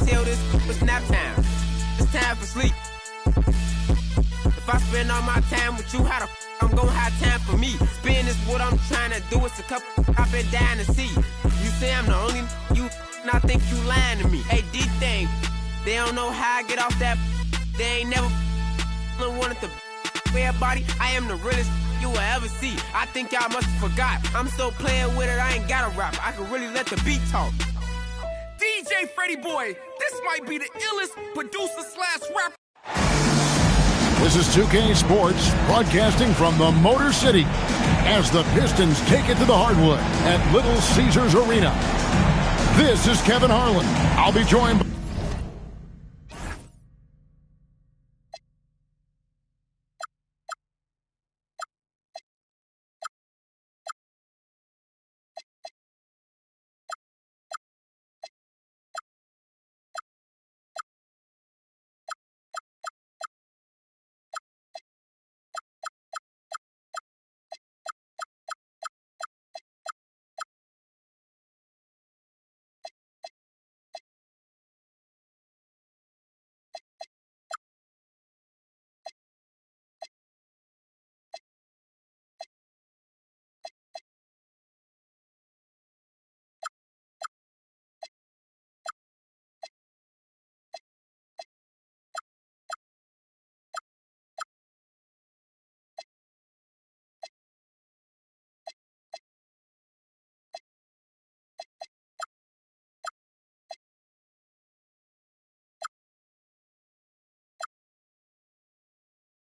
tell this it's nap time. It's time for sleep. If I spend all my time with you, how the I'm gonna have time for me? Spend is what I'm trying to do. It's a couple I've been dying to see. You say I'm the only you, and I think you lying to me. Hey, D-Thing, they don't know how I get off that. They ain't never wanted to everybody. I am the realest you will ever see. I think y'all must have forgot. I'm so playing with it, I ain't got to rap. I can really let the beat talk. DJ Freddie Boy, this might be the illest producer/rapper. This is 2K Sports, broadcasting from the Motor City as the Pistons take it to the hardwood at Little Caesars Arena. This is Kevin Harlan. I'll be joined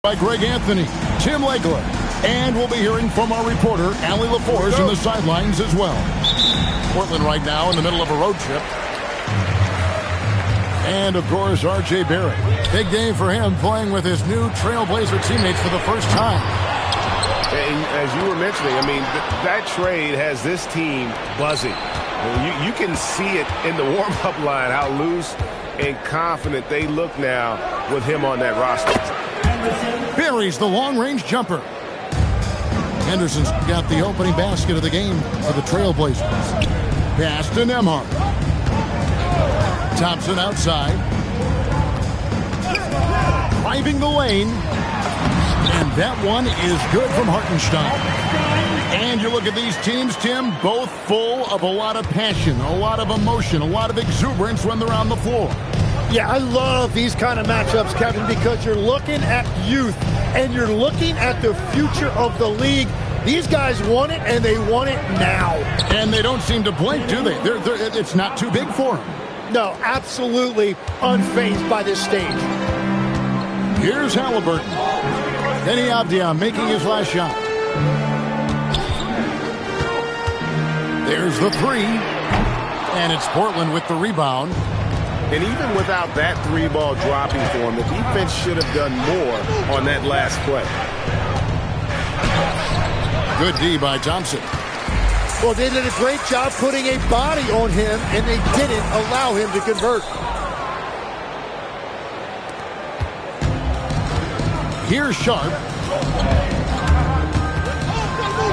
by Greg Anthony, Tim Legler, and we'll be hearing from our reporter, Allie LaForce, on the sidelines as well. Portland right now in the middle of a road trip. And, of course, R.J. Barrett. Big game for him, playing with his new Trailblazer teammates for the first time. And as you were mentioning, I mean, that trade has this team buzzing. You can see it in the warm-up line, how loose and confident they look now with him on that roster. Buries the long-range jumper. Henderson's got the opening basket of the game for the Trailblazers. Pass to Nembhard. Thompson outside. Driving the lane. And that one is good from Hartenstein. And you look at these teams, Tim, both full of a lot of passion, a lot of emotion, a lot of exuberance when they're on the floor. Yeah, I love these kind of matchups, Kevin, because you're looking at youth and you're looking at the future of the league. These guys want it, and they want it now. And they don't seem to blink, do they? It's not too big for them. No, absolutely unfazed by this stage. Here's Halliburton. Kenny Avdia making his last shot. There's the three. And it's Portland with the rebound. And even without that three-ball dropping for him, the defense should have done more on that last play. Good D by Thompson. Well, they did a great job putting a body on him, and they didn't allow him to convert. Here's Sharp.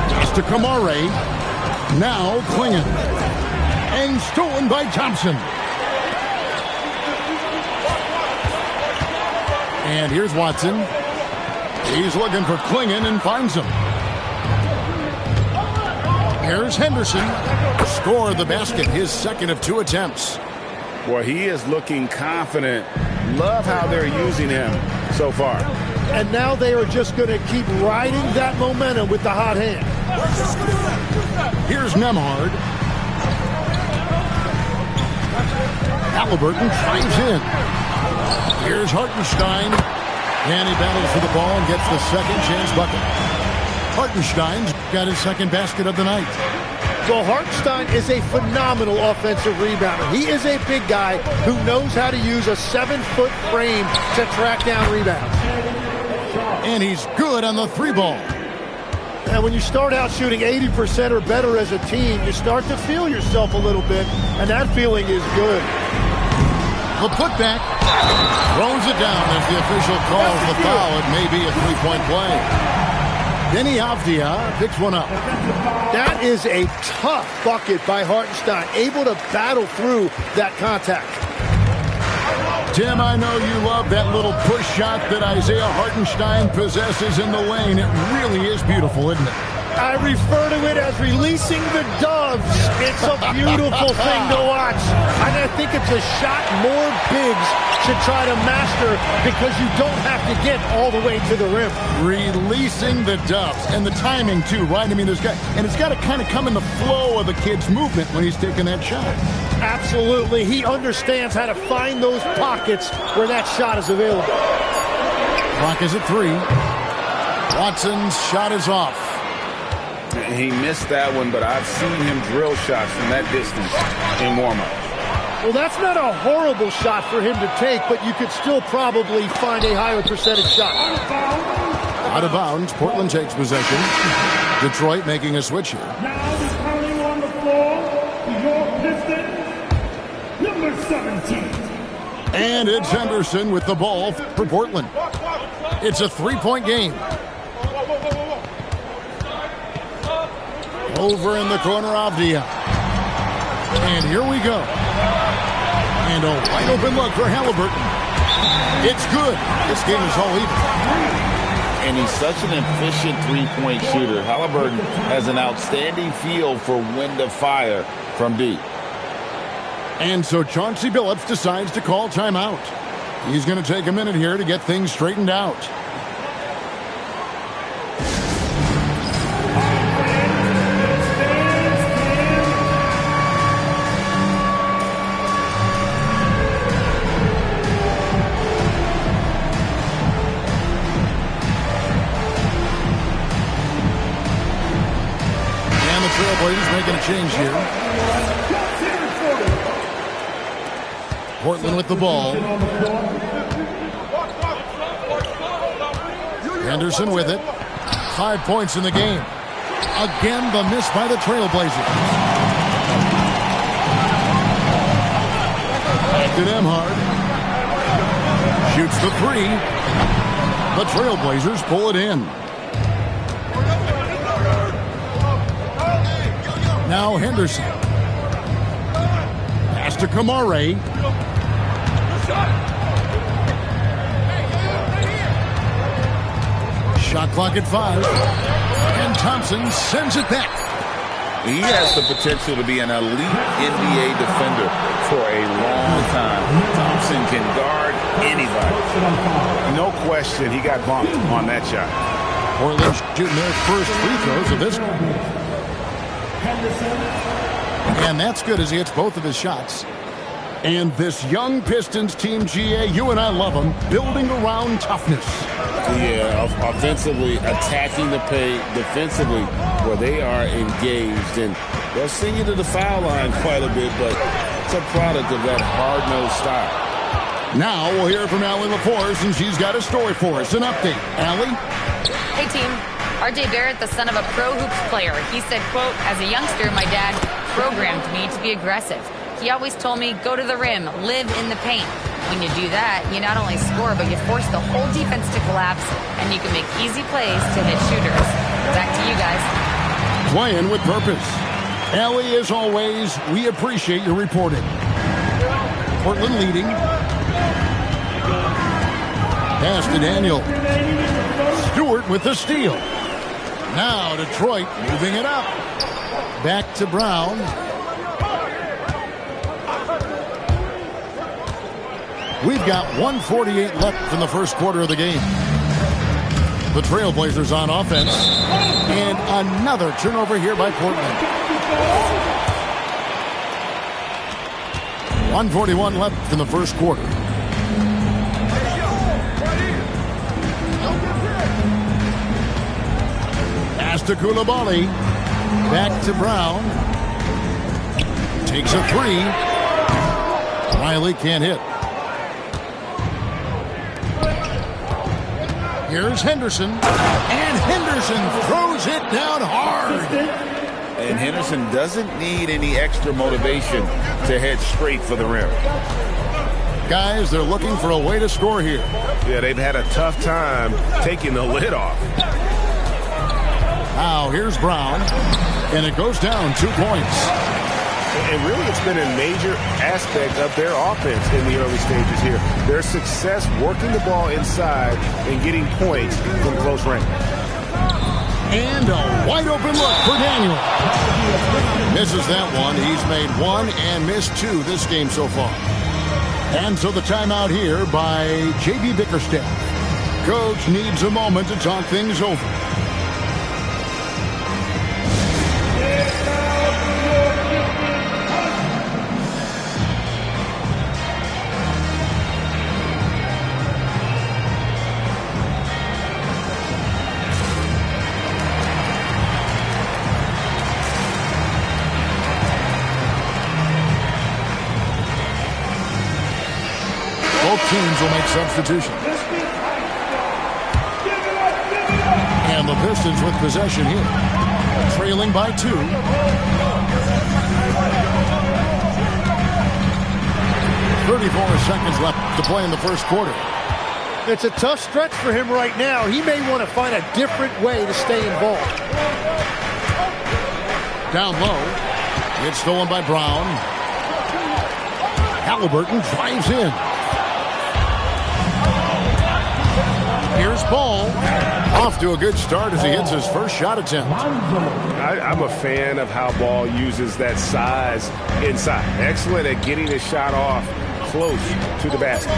Pass to Kamare. Now Klingon. And stolen by Thompson. And here's Watson. He's looking for Klingon and finds him. Here's Henderson. Score the basket, his second of 2 attempts. Boy, he is looking confident. Love how they're using him so far. And now they are just going to keep riding that momentum with the hot hand. Here's Nembhard. Halliburton drives in. Here's Hartenstein. And he battles for the ball and gets the second chance bucket. Hartenstein's got his second basket of the night. Well, Hartenstein is a phenomenal offensive rebounder. He is a big guy who knows how to use a 7-foot frame to track down rebounds. And he's good on the 3-ball. And when you start out shooting 80% or better as a team, you start to feel yourself a little bit, and that feeling is good. The putback throws it down as the official calls the foul. It may be a 3-point play. Kenny Avdia picks one up. That is a tough bucket by Hartenstein, able to battle through that contact. Tim, I know you love that little push shot that Isaiah Hartenstein possesses in the lane. It really is beautiful, isn't it? I refer to it as releasing the doves. It's a beautiful thing to watch. And I think it's a shot more bigs should try to master because you don't have to get all the way to the rim. Releasing the doves. And the timing, too, right? I mean, it's got to kind of come in the flow of the kid's movement when he's taking that shot. Absolutely. He understands how to find those pockets where that shot is available. Clock is at 3. Watson's shot is off. He missed that one, but I've seen him drill shots from that distance in warm-up. Well, that's not a horrible shot for him to take, but you could still probably find a higher percentage shot. Out of bounds, Portland takes possession. Detroit making a switch here. Now returning on the floor, your Pistons, number 17. And it's Henderson with the ball for Portland. It's a 3-point game. Over in the corner, Avdia. And here we go. And a wide open look for Halliburton. It's good. This game is all even. And he's such an efficient three-point shooter. Halliburton has an outstanding feel for when to fire from deep. And so Chauncey Billups decides to call timeout. He's going to take a minute here to get things straightened out. Trailblazers making a change here. Portland with the ball. Henderson with it. 5 points in the game. Again, the miss by the Trailblazers. Back to Nembhard. Shoots the 3. The Trailblazers pull it in. Now Henderson. Pass to Kamare. Shot clock at 5. And Thompson sends it back. He has the potential to be an elite NBA defender for a long time. Thompson can guard anybody. No question, he got bumped on that shot. Portland shooting their first free throws of this one. And that's good as he hits both of his shots. And this young Pistons team, GA, you and I love them, building around toughness. Yeah, offensively, attacking the paint, defensively, where they are engaged. And they'll send you to the foul line quite a bit, but it's a product of that hard-nosed style. Now we'll hear from Allie LaForce, and she's got a story for us. An update. Allie? Hey, team. RJ Barrett, the son of a pro hoops player. He said, quote, as a youngster, my dad programmed me to be aggressive. He always told me, go to the rim, live in the paint. When you do that, you not only score, but you force the whole defense to collapse, and you can make easy plays to hit shooters. Back to you guys. Playing with purpose. Allie, as always, we appreciate your reporting. Portland leading. Pass to Daniel. Stewart with the steal. Now Detroit moving it up. Back to Brown. We've got 1:48 left in the first quarter of the game. The Trailblazers on offense. And another turnover here by Portland. 1:41 left in the first quarter. Pass to Coulibaly. Back to Brown. Takes a 3. Riley can't hit. Here's Henderson. And Henderson throws it down hard. And Henderson doesn't need any extra motivation to head straight for the rim. Guys, they're looking for a way to score here. Yeah, they've had a tough time taking the lid off. Now, here's Brown. And it goes down 2 points. And really, it's been a major aspect of their offense in the early stages here. Their success working the ball inside and getting points from close range. And a wide open look for Daniel. Misses that one. He's made one and missed two this game so far. And so the timeout here by J.B. Bickerstaff. Coach needs a moment to talk things over. Both teams will make substitutions. And the Pistons with possession here. Trailing by 2. 34 seconds left to play in the first quarter. It's a tough stretch for him right now. He may want to find a different way to stay involved. Down low. It's stolen by Brown. Halliburton drives in. Here's Ball. Off to a good start as he hits his first shot attempt. I'm a fan of how Ball uses that size inside. Excellent at getting his shot off close to the basket.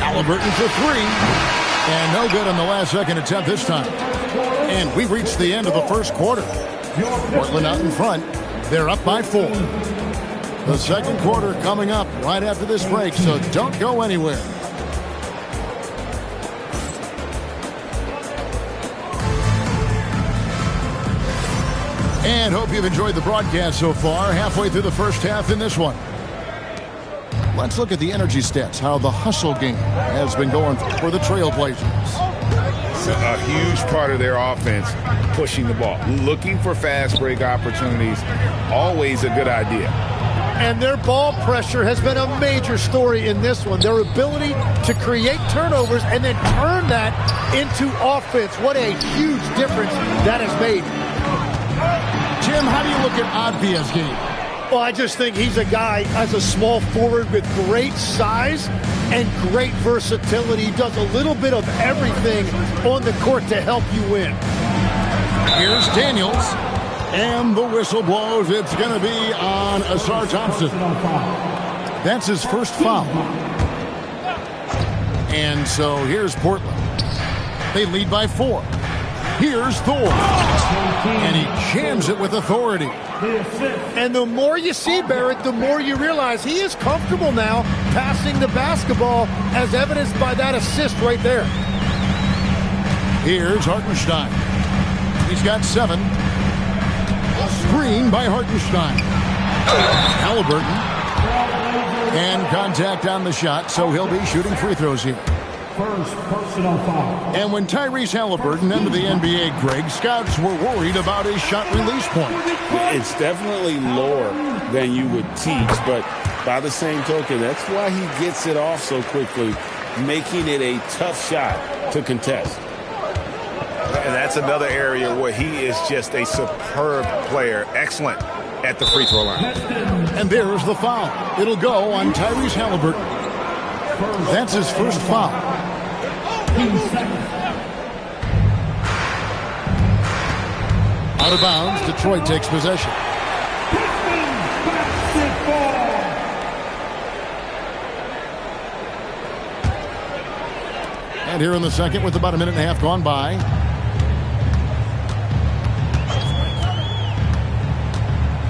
Halliburton for 3. And no good on the last second attempt this time. And we've reached the end of the first quarter. Portland out in front. They're up by 4. The second quarter coming up right after this break, so don't go anywhere. And hope you've enjoyed the broadcast so far. Halfway through the first half in this one. Let's look at the energy stats, how the hustle game has been going for the Trailblazers. It's a huge part of their offense, pushing the ball. Looking for fast break opportunities, always a good idea. And their ball pressure has been a major story in this one. Their ability to create turnovers and then turn that into offense. What a huge difference that has made. Jim, how do you look at Advia's game? Well, I just think he's a guy as a small forward with great size and great versatility. He does a little bit of everything on the court to help you win. Here's Daniels. And the whistle blows. It's going to be on Asar Thompson. That's his first foul. And so here's Portland. They lead by 4. Here's Thor. And he jams it with authority. And the more you see Barrett, the more you realize he is comfortable now passing the basketball, as evidenced by that assist right there. Here's Hartenstein. He's got 7. A screen by Hartenstein. Halliburton. And contact on the shot, so he'll be shooting free throws here. First personal foul. And when Tyrese Halliburton entered the NBA, Greg, scouts were worried about his shot release point. It's definitely lower than you would teach, but by the same token, that's why he gets it off so quickly, making it a tough shot to contest. And that's another area where he is just a superb player. Excellent at the free throw line. And there's the foul. It'll go on Tyrese Halliburton. That's his first foul. Out of bounds, Detroit takes possession. And here in the second with about a minute and a half gone by.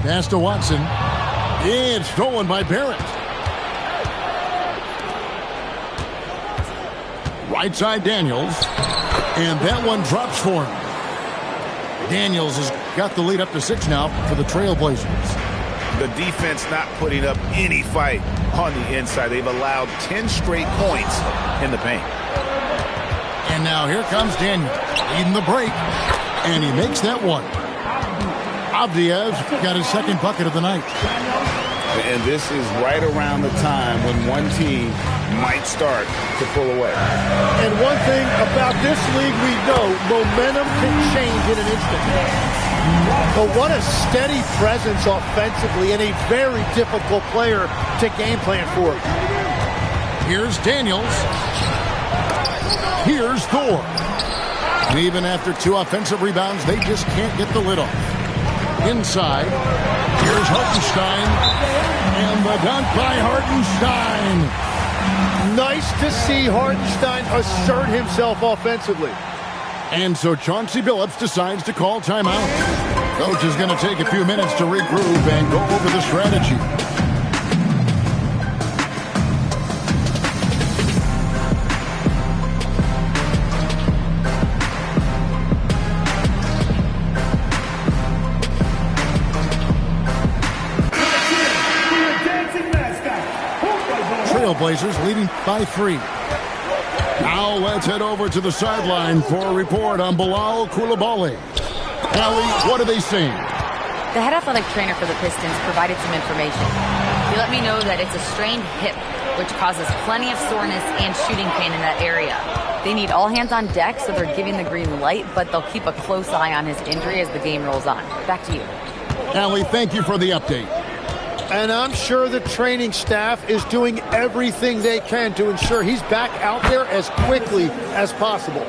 Pass to Watson. It's stolen by Barrett. Right side Daniels. And that one drops for him. Daniels has got the lead up to 6 now for the Trailblazers. The defense not putting up any fight on the inside. They've allowed 10 straight points in the paint. And now here comes Daniels leading the break. And he makes that one. Avdia's got his second bucket of the night. And this is right around the time when one team might start to pull away. And one thing about this league we know, momentum can change in an instant. But what a steady presence offensively and a very difficult player to game plan for. Here's Daniels. Here's Thor. And even after 2 offensive rebounds, they just can't get the lid off. Inside, here's Hartenstein. And the dunk by Hartenstein. Nice to see Hartenstein assert himself offensively. And so Chauncey Billups decides to call timeout. Coach is going to take a few minutes to regroup and go over the strategy. Trailblazers leading by 3. Now let's head over to the sideline for a report on Bilal Coulibaly. Allie, what are they saying? The head athletic trainer for the Pistons provided some information. He let me know that it's a strained hip, which causes plenty of soreness and shooting pain in that area. They need all hands on deck, so they're giving the green light, but they'll keep a close eye on his injury as the game rolls on. Back to you. Allie, thank you for the update. And I'm sure the training staff is doing everything they can to ensure he's back out there as quickly as possible.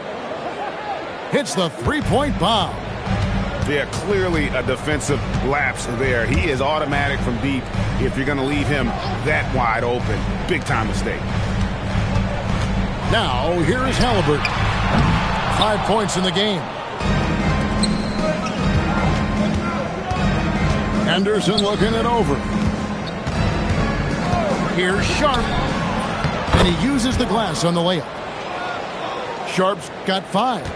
Hits the three-point bomb. Yeah, clearly a defensive lapse there. He is automatic from deep if you're going to leave him that wide open. Big-time mistake. Now, here is Halliburton. 5 points in the game. Anderson looking it over. Here's Sharp. And he uses the glass on the layup. Sharp's got 5.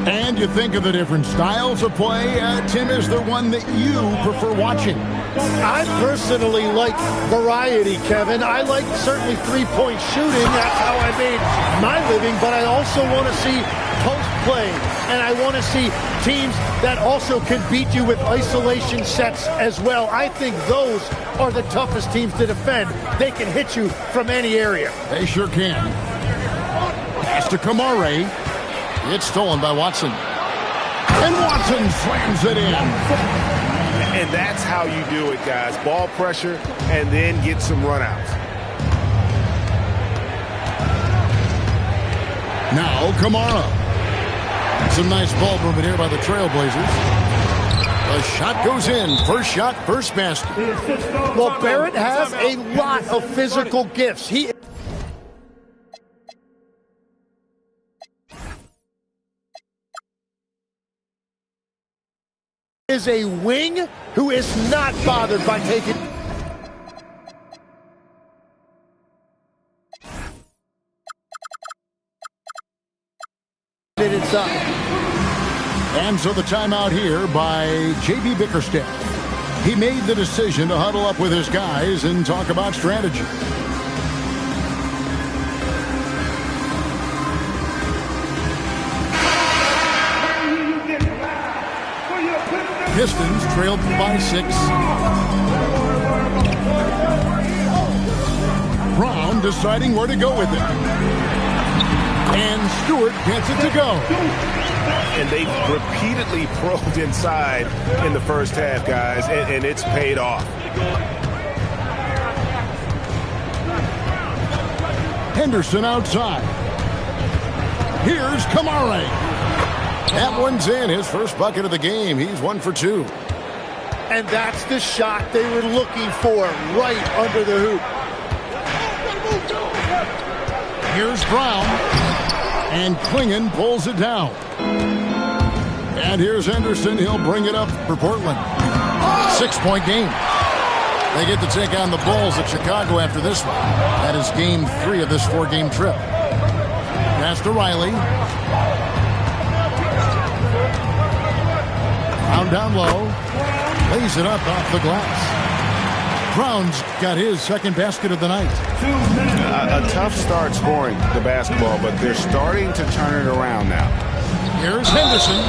And you think of the different styles of play. Tim, is there one that you prefer watching? I personally like variety, Kevin. I like certainly three-point shooting. That's how I made my living. But I also want to see post play. And I want to see teams that also can beat you with isolation sets as well. I think those are the toughest teams to defend. They can hit you from any area. They sure can. Pass to Kamare. It's stolen by Watson. And Watson slams it in. And that's how you do it, guys. Ball pressure and then get some runouts. Now Kamara. Some nice ball movement here by the Trailblazers. The shot goes in. First shot, first basket. Well, Barrett has a lot of physical gifts. He is a wing who is not bothered by taking it inside. And so the timeout here by J.B. Bickerstaff. He made the decision to huddle up with his guys and talk about strategy. Pistons trailed by 6. Brown deciding where to go with it. And Stewart gets it to go. And they repeatedly probed inside in the first half, guys, and it's paid off. Henderson outside. Here's Kamare. That one's in. His first bucket of the game. He's 1 for 2. And that's the shot they were looking for, right under the hoop. Here's Brown. And Klingon pulls it down. And here's Henderson. He'll bring it up for Portland. 6-point game. They get to take on the Bulls at Chicago after this one. That is game 3 of this 4-game trip. Pass to Riley. Brown down low. Lays it up off the glass. Brown's got his second basket of the night. A tough start scoring the basketball, but they're starting to turn it around now. Here's Henderson.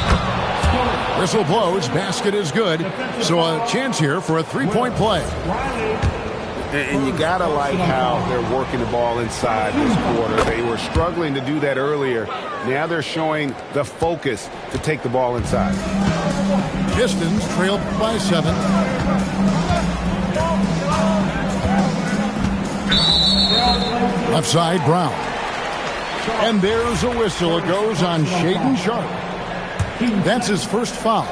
Whistle blows. Basket is good. So a chance here for a 3-point play. And you got to like how they're working the ball inside this quarter. They were struggling to do that earlier. Now they're showing the focus to take the ball inside. Pistons trail by 7. Left side, Brown. And there's a whistle. It goes on Shaedon Sharpe. That's his first foul.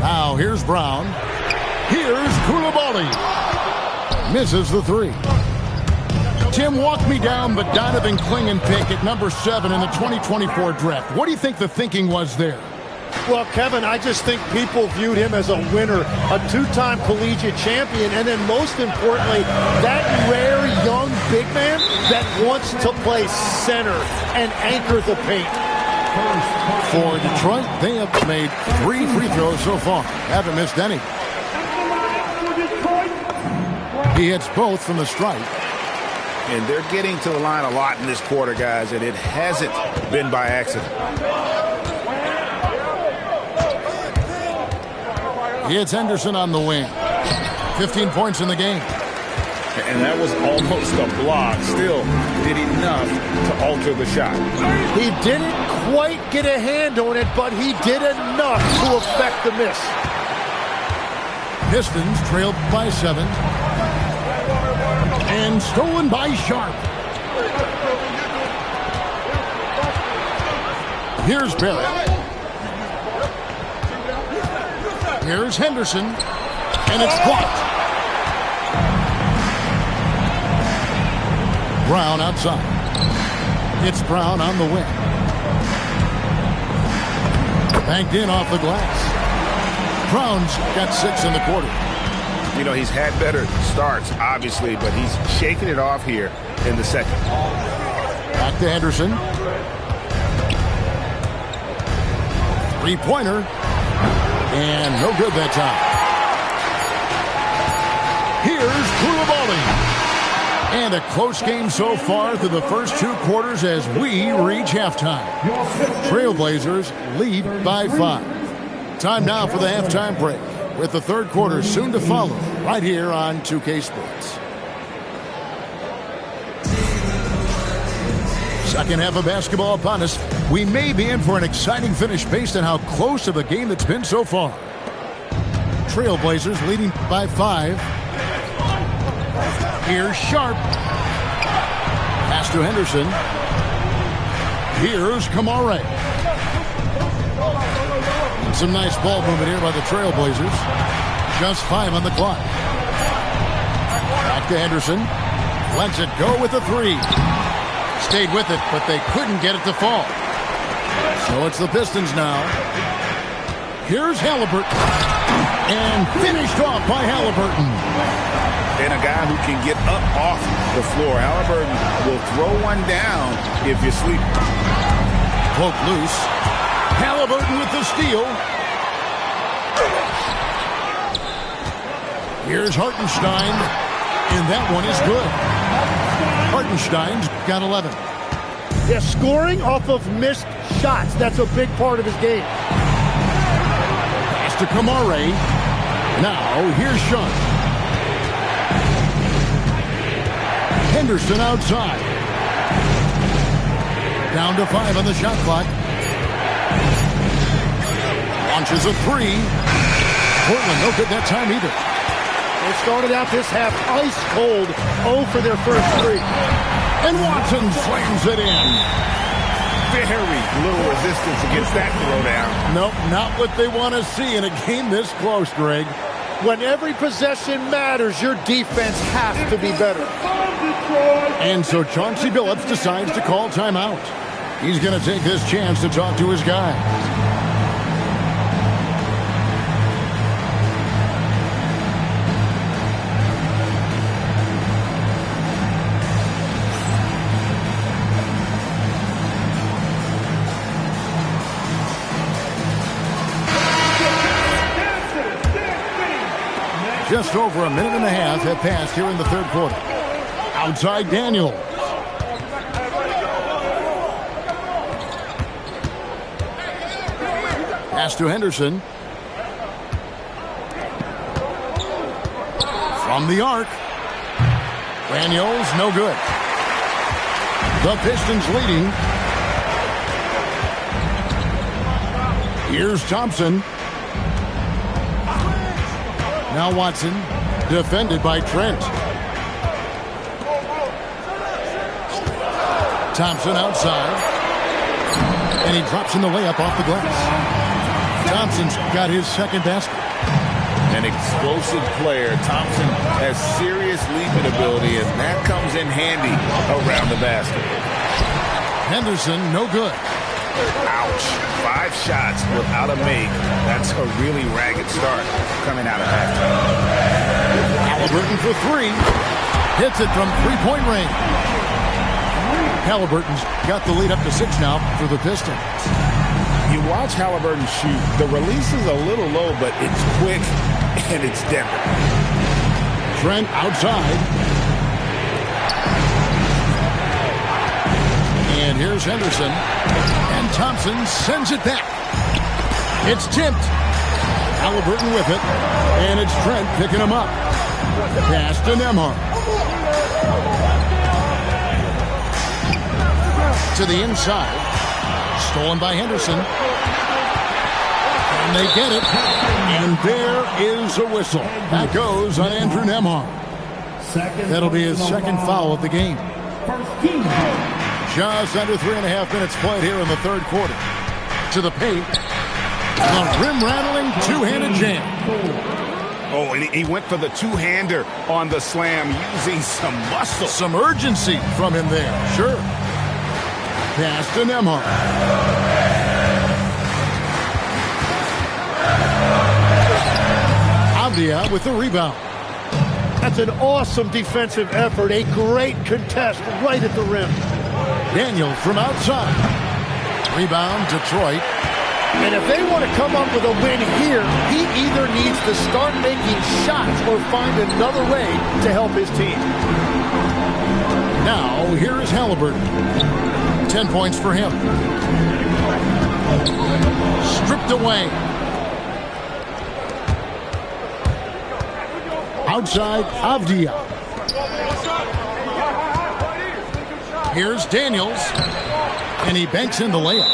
Now here's Brown. Here's Coulibaly. Misses the 3. Tim, walk me down the Donovan Clingan pick at number 7 in the 2024 draft. What do you think the thinking was there? Well, Kevin, I just think people viewed him as a winner, a 2-time collegiate champion, and then most importantly, that rare young big man that wants to play center and anchor the paint. For Detroit, they have made 3 free throws so far. Haven't missed any. He hits both from the stripe. And they're getting to the line a lot in this quarter, guys, and it hasn't been by accident. It's Henderson on the wing. 15 points in the game. And that was almost a block. Still did enough to alter the shot. He didn't quite get a hand on it, but he did enough to affect the miss. Pistons trailed by 7. And stolen by Sharpe. Here's Barrett. Here's Henderson. And it's blocked. Brown outside. It's Brown on the wing. Banked in off the glass. Brown's got 6 in the quarter. You know, he's had better starts, obviously, but he's shaking it off here in the second. Back to Henderson. 3-pointer. And no good that time. Here's Coulibaly. And a close game so far through the first 2 quarters as we reach halftime. Trailblazers lead by 5. Time now for the halftime break, with the third quarter soon to follow, right here on 2K Sports. Second half of basketball upon us. We may be in for an exciting finish based on how close to the game it's been so far. Trailblazers leading by 5. Here's Sharpe. Pass to Henderson. Here's Kamare. Some nice ball movement here by the Trailblazers. Just 5 on the clock. Back to Henderson. Lets it go with the 3. Stayed with it, but they couldn't get it to fall. So it's the Pistons now. Here's Halliburton. And finished off by Halliburton. And a guy who can get up off the floor. Halliburton will throw one down if you sleep. Cloak loose. Halliburton with the steal. Here's Hartenstein. And that one is good. Hartenstein's got 11. Yeah, scoring off of missed shots. That's a big part of his game. Pass to Kamare. Now, here's Sharpe. Henderson outside. Down to 5 on the shot clock. Launches a 3. Portland no good that time either. They started out this half ice cold. 0 for their first 3. And Watson slams it in. Very little resistance against that throwdown. Nope, not what they want to see in a game this close, Greg. When every possession matters, your defense has to be better. And so Chauncey Billups decides to call timeout. He's going to take this chance to talk to his guys. Just over a minute and a half have passed here in the third quarter. Outside Daniels. Pass to Henderson. From the arc. Daniels, no good. The Pistons leading. Here's Thompson. Now Watson, defended by Trent. Thompson outside. And he drops in the layup off the glass. Thompson's got his second basket. An explosive player. Thompson has serious leaping ability, and that comes in handy around the basket. Henderson, no good. Ouch. 5 shots without a make. That's a really ragged start coming out of halftime. Halliburton for 3. Hits it from three-point range. Halliburton's got the lead up to 6 now for the Pistons. You watch Halliburton shoot. The release is a little low, but it's quick and it's definite. Trent outside. And here's Henderson. And Thompson sends it back. It's tipped. Halliburton with it. And it's Trent picking him up. Pass to Nembhard. To the inside. Stolen by Henderson. And they get it. And there is a whistle. That goes on Andrew Nembhard. That'll be his second foul of the game. Just under 3.5 minutes played here in the third quarter. To the paint. A rim-rattling two-handed jam. Oh, and he went for the two-hander on the slam using some muscle. Some urgency from him there. Sure. Pass to Nembhard. Avdia with the rebound. That's an awesome defensive effort. A great contest right at the rim. Daniel from outside. Rebound, Detroit. And if they want to come up with a win here, he either needs to start making shots or find another way to help his team. Now, here is Halliburton. 10 points for him. Stripped away. Outside, Avdia. Here's Daniels. And he banks in the layup.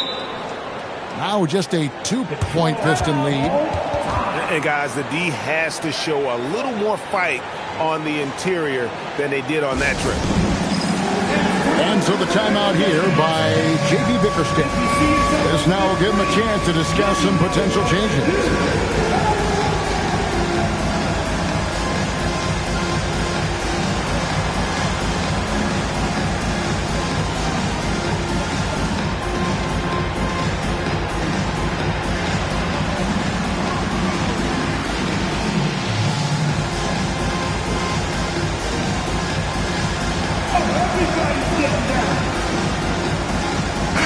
Now just a 2-point Piston lead. And guys, the D has to show a little more fight on the interior than they did on that trip. And so the timeout here by J.B. Bickerstaff. This now will give him a chance to discuss some potential changes.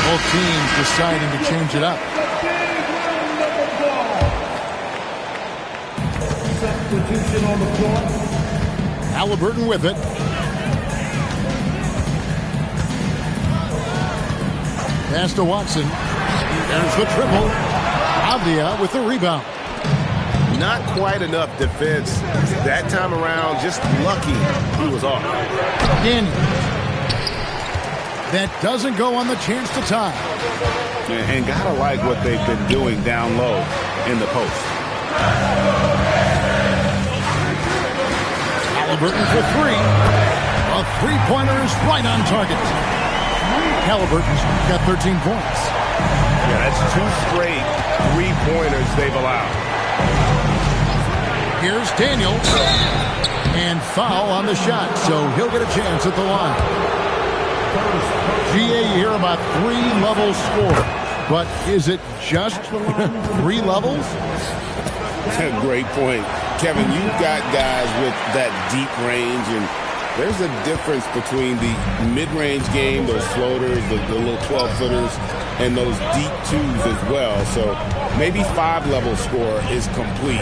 Both teams deciding to change it up. Substitution on the floor. Halliburton with it. Pass to Watson. There's the triple. Avdia with the rebound. Not quite enough defense. That time around, just lucky he was off. Daniels. That doesn't go on the chance to tie. And gotta like what they've been doing down low in the post. Halliburton for 3. A three-pointer is right on target. Halliburton's got 13 points. Yeah, that's 2 straight three-pointers they've allowed. Here's Daniels. And foul on the shot, so he'll get a chance at the line. GA, you hear about 3 levels score, but is it just 3 levels? Great point. Kevin, you've got guys with that deep range, and there's a difference between the mid-range game, those floaters, the little 12-footers, and those deep 2s as well. So maybe 5-level score is complete.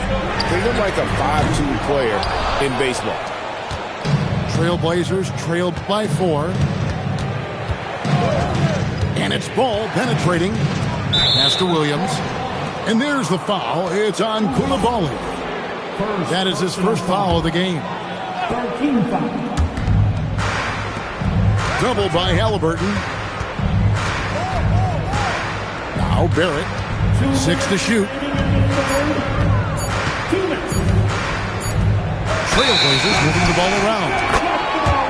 Think of like a 5-2 player in baseball. Trailblazers trailed by 4. And it's ball penetrating. Pass to Williams. And there's the foul. It's on Koulibaly. That is his first foul of the game. 13 foul. Double by Halliburton. Now Barrett. 6 to shoot. Trailblazers moving the ball around.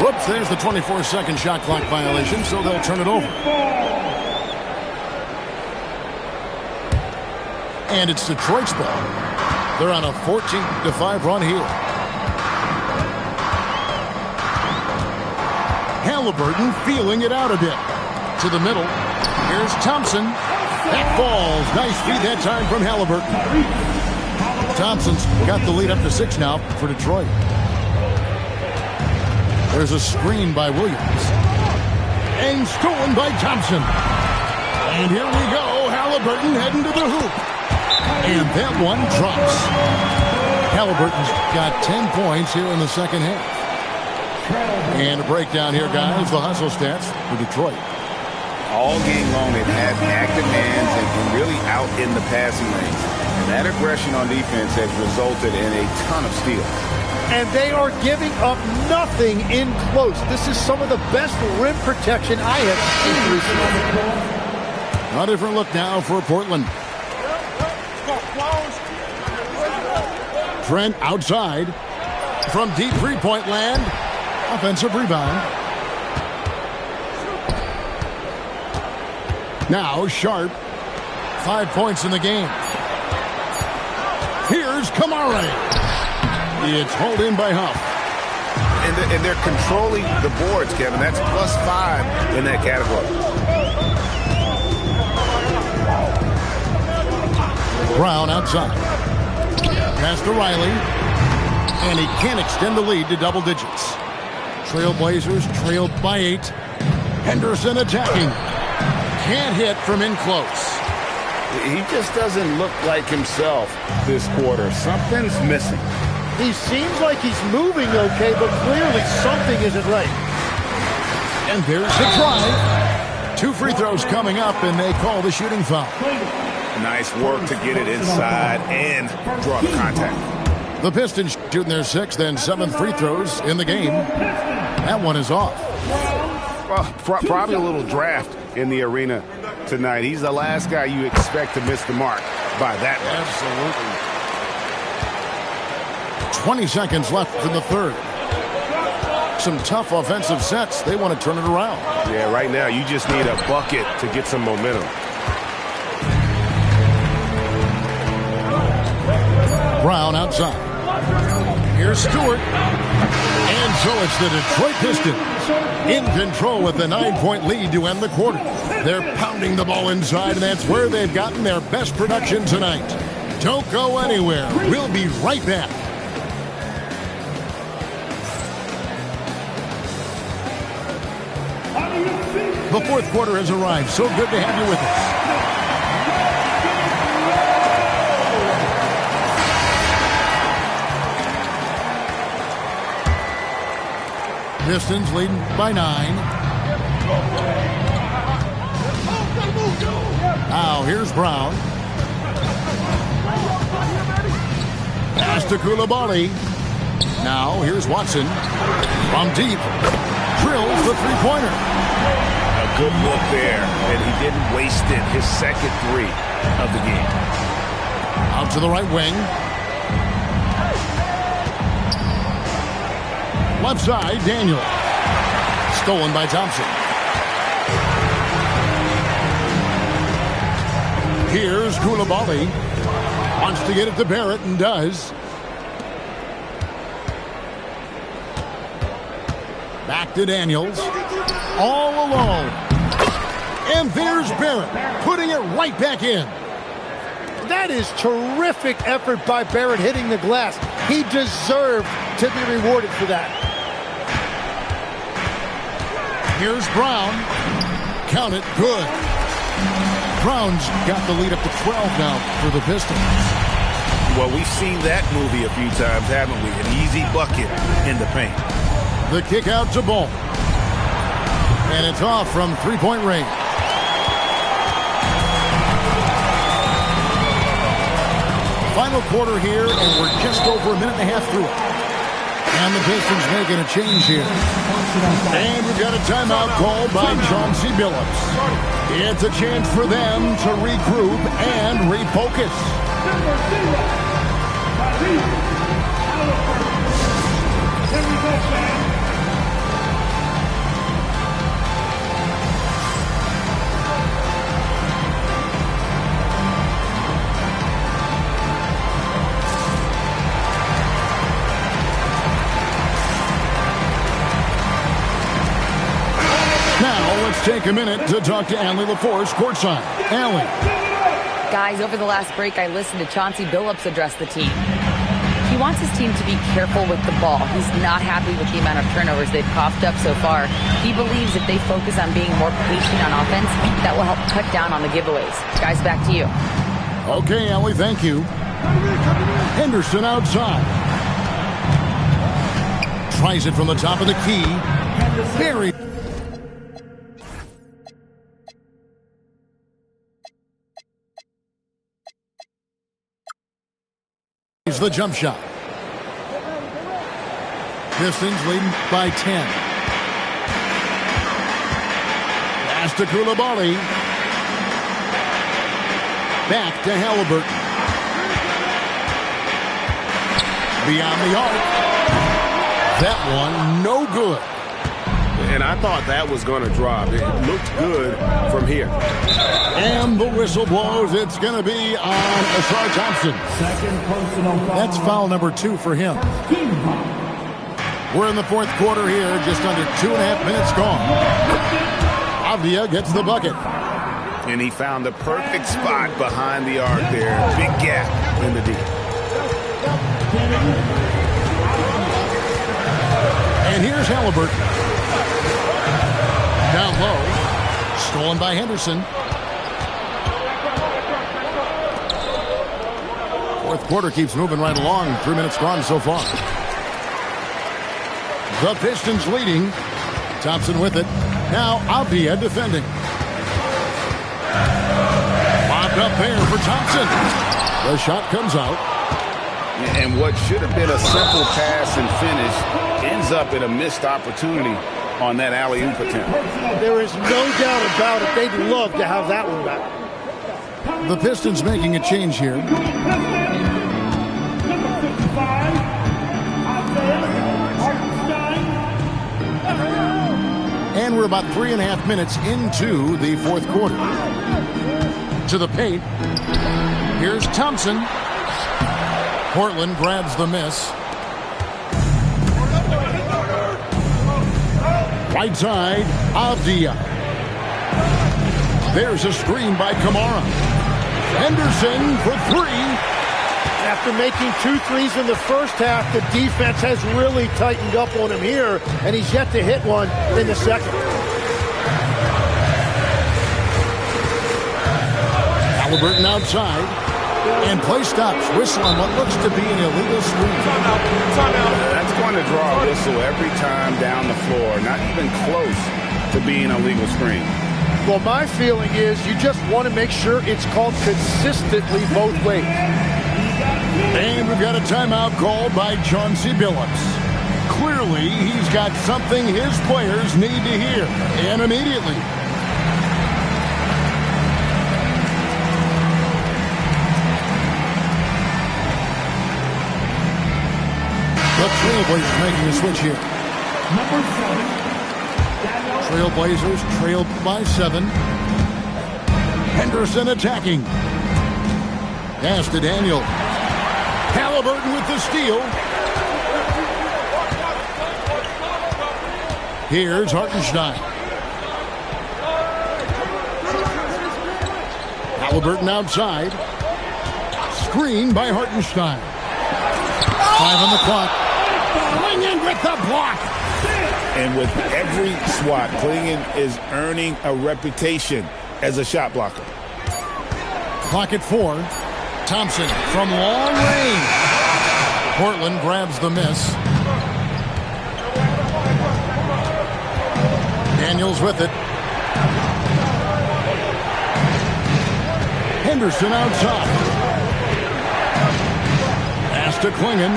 Whoops, there's the 24-second shot clock violation, so they'll turn it over. And it's Detroit's ball. They're on a 14-5 run here. Halliburton feeling it out a bit. To the middle. Here's Thompson. That falls. Nice feed that time from Halliburton. Thompson's got the lead up to 6 now for Detroit. There's a screen by Williams. And stolen by Thompson. And here we go. Halliburton heading to the hoop. And that one drops. Halliburton's got 10 points here in the second half. And a breakdown here, guys. The hustle stats for Detroit. All game long, they've had active hands and really out in the passing lanes. And that aggression on defense has resulted in a ton of steals. And they are giving up nothing in close. This is some of the best rim protection I have seen recently. A different look now for Portland. Trent outside from deep three-point land. Offensive rebound. Now Sharp. 5 points in the game. Here's Kamara. It's hauled in by Huff. And they're controlling the boards, Kevin. That's +5 in that category. Brown outside. Pass to Riley. And he can't extend the lead to double digits. Trailblazers trailed by 8. Henderson attacking. Can't hit from in close. He just doesn't look like himself this quarter. Something's missing. He seems like he's moving okay, but clearly something isn't right. And there's the try. 2 free throws coming up, and they call the shooting foul. Nice work to get it inside and draw the contact. The Pistons shooting their 6th and 7th free throws in the game. That one is off. Well, probably a little draft in the arena tonight. He's the last guy you expect to miss the mark by that much. Absolutely. 20 seconds left in the third. Some tough offensive sets. They want to turn it around. Yeah, right now you just need a bucket to get some momentum. Brown outside. Here's Stewart. And so it's the Detroit Pistons in control with the 9-point lead to end the quarter. They're pounding the ball inside, and that's where they've gotten their best production tonight. Don't go anywhere. We'll be right back. The fourth quarter has arrived. So good to have you with us. Pistons leading by 9. Now here's Brown. Pass to Koulibaly. Now here's Watson. From deep. Drills the three-pointer. A good look there, and he didn't waste it. His second 3 of the game. Out to the right wing. Left side, Daniel. Stolen by Thompson. Here's Koulibaly. Wants to get it to Barrett and does. Back to Daniels. All alone. And there's Barrett, putting it right back in. That is terrific effort by Barrett hitting the glass. He deserved to be rewarded for that. Here's Brown. Count it. Good. Brown's got the lead up to 12 now for the Pistons. Well, we've seen that movie a few times, haven't we? An easy bucket in the paint. The kick out to Ball. And it's off from three-point range. Final quarter here, and we're just over a minute and a half through it. And the Pistons making a change here. And we've got a timeout called by Chauncey Billups. It's a chance for them to regroup and refocus. Here we go, fans. Now, let's take a minute to talk to Allie LaForce courtside. Allie. Guys, over the last break, I listened to Chauncey Billups address the team. He wants his team to be careful with the ball. He's not happy with the amount of turnovers they've coughed up so far. He believes if they focus on being more patient on offense, that will help cut down on the giveaways. Guys, back to you. Okay, Allie, thank you. Henderson outside. Tries it from the top of the key. Very. The jump shot. Pistons leading by 10. Pass to Coulibaly. Back to Halliburton. Beyond the arc. That one no good. And I thought that was going to drop. It looked good from here. And the whistle blows. It's going to be on Asar Thompson. Second personal foul. That's foul number 2 for him. We're in the fourth quarter here. Just under 2.5 minutes gone. Avdia gets the bucket. And he found the perfect spot behind the arc there. Big gap in the D. And here's Halliburton. Down low. Stolen by Henderson. Fourth quarter keeps moving right along. 3 minutes gone so far. The Pistons leading. Thompson with it. Now Avdia defending. Bobbed up there for Thompson. The shot comes out. And what should have been a simple pass and finish ends up in a missed opportunity on that alley-oop attempt. There is no doubt about it. They'd love to have that one back. The Pistons making a change here. Number 55, Hartenstein. And we're about 3.5 minutes into the fourth quarter. To the paint. Here's Thompson. Portland grabs the miss. Right side, Avdia. There's a screen by Kamara. Henderson for 3. After making 2 threes in the first half, the defense has really tightened up on him here, and he's yet to hit one in the second. Halliburton outside. And play stops. Whistle on what looks to be an illegal screen. That's going to draw a whistle every time down the floor. Not even close to being a legal screen. Well, my feeling is you just want to make sure it's called consistently both ways. And we've got a timeout called by Chauncey Billups. Clearly, he's got something his players need to hear. And immediately. The Trailblazers making a switch here. Number 7. Trailblazers trailed by 7. Henderson attacking. Pass to Daniel. Halliburton with the steal. Here's Hartenstein. Halliburton outside. Screen by Hartenstein. 5 on the clock. Klingon with the block. And with every swat, Klingon is earning a reputation as a shot blocker. Clock at 4. Thompson from long range. Portland grabs the miss. Daniels with it. Henderson outside. Pass to Klingon.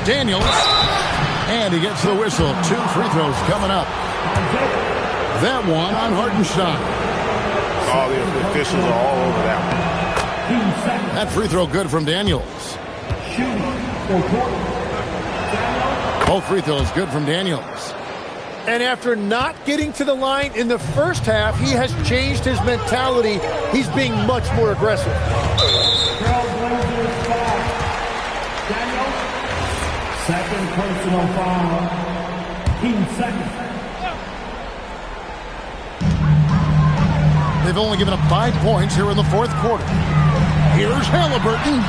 Daniels. And he gets the whistle. 2 free throws coming up. That one on Hartenstein. All the officials are all over that one. That free throw good from Daniels. Both free throws good from Daniels. And after not getting to the line in the first half, he has changed his mentality. He's being much more aggressive. Second personal foul. Team second. They've only given up 5 points here in the fourth quarter. Here's Halliburton.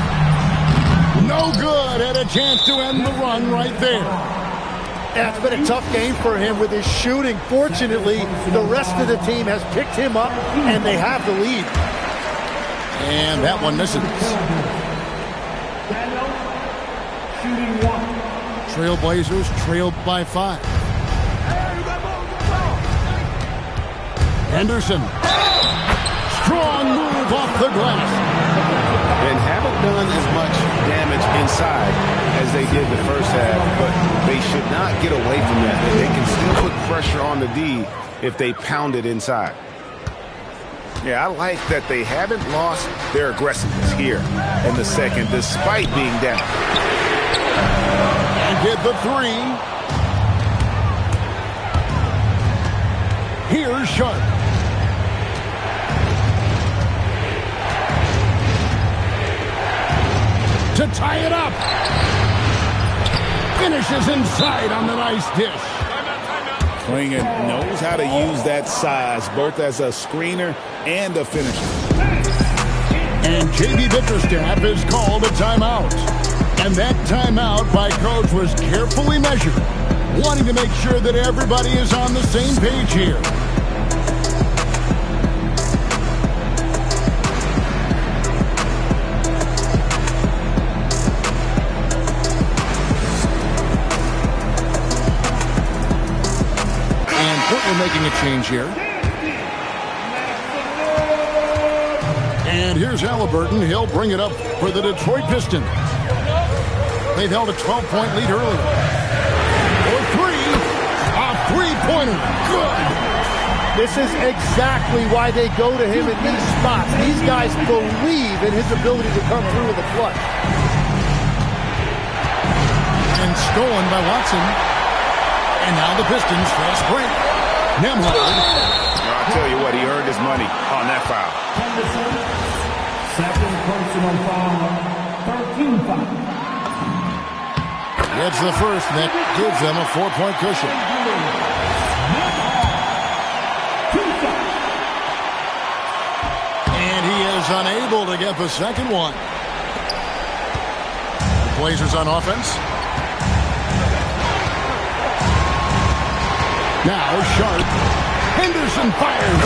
No good. Had a chance to end the run right there. Yeah, it's been a tough game for him with his shooting. Fortunately, the rest of the team has picked him up, and they have the lead. And that one misses. Trailblazers trailed by 5. Henderson. Strong move off the glass. And haven't done as much damage inside as they did the first half, but they should not get away from that. They can still put pressure on the D if they pound it inside. Yeah, I like that they haven't lost their aggressiveness here in the second, despite being down. And get the 3. Here's Sharp. To tie it up. Finishes inside on the nice dish. Klinger knows how to use that size, both as a screener and a finisher. And J.B. Bickerstaff is called a timeout. And that timeout by Coach was carefully measured, wanting to make sure that everybody is on the same page here. Making a change here. And here's Halliburton. He'll bring it up for the Detroit Pistons. They've held a 12-point lead earlier. For 3. A three-pointer. Good. This is exactly why they go to him in these spots. These guys believe in his ability to come through in the clutch. And stolen by Watson. And now the Pistons fast break. Nemhard. I'll tell you what, he earned his money on that foul. Second personal foul. 13 foul. Gets the first, and that gives them a 4-point cushion. And he is unable to get the second one. The Blazers on offense. Now Sharp. Henderson fires.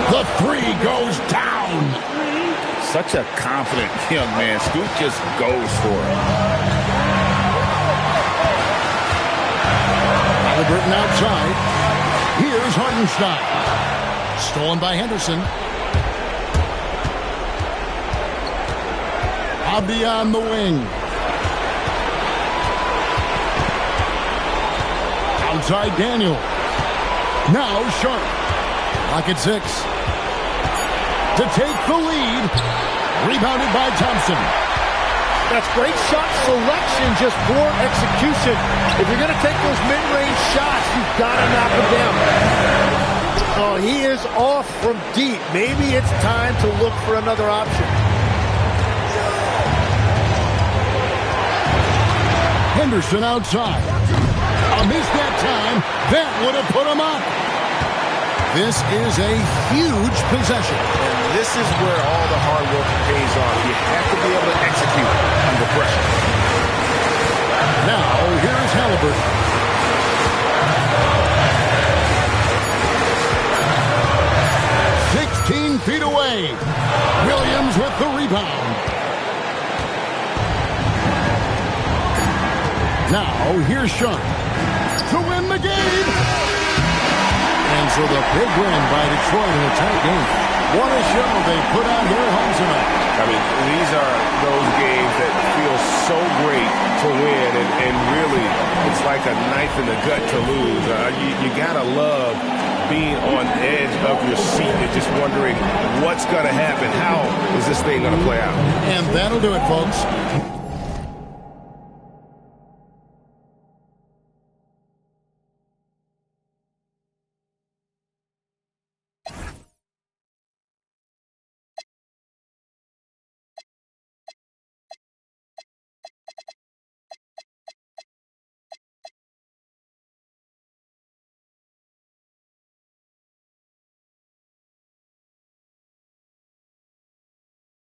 The 3 goes down. Such a confident young man. Scoot just goes for it. Halliburton outside. Here's Hartenstein. Stolen by Henderson. Abdi on the wing. Outside Daniel. Now Sharp. Lock at 6. To take the lead. Rebounded by Thompson. That's great shot selection, just poor execution. If you're going to take those mid-range shots, you've got to knock them down. Oh, he is off from deep. Maybe it's time to look for another option. Henderson outside. A miss that time. That would have put him up. This is a huge possession. And this is where all the hard work pays off. You have to be able to execute under pressure. Now, here's Halliburton. Feet away. Williams with the rebound. Now, here's Sharp to win the game. And so the big win by Detroit in a tight game. What a show they put on their home tonight. I mean, these are those games that feel so great to win, and really, it's like a knife in the gut to lose. You got to love being on the edge of your seat and just wondering what's going to happen. How is this thing going to play out? And that'll do it, folks.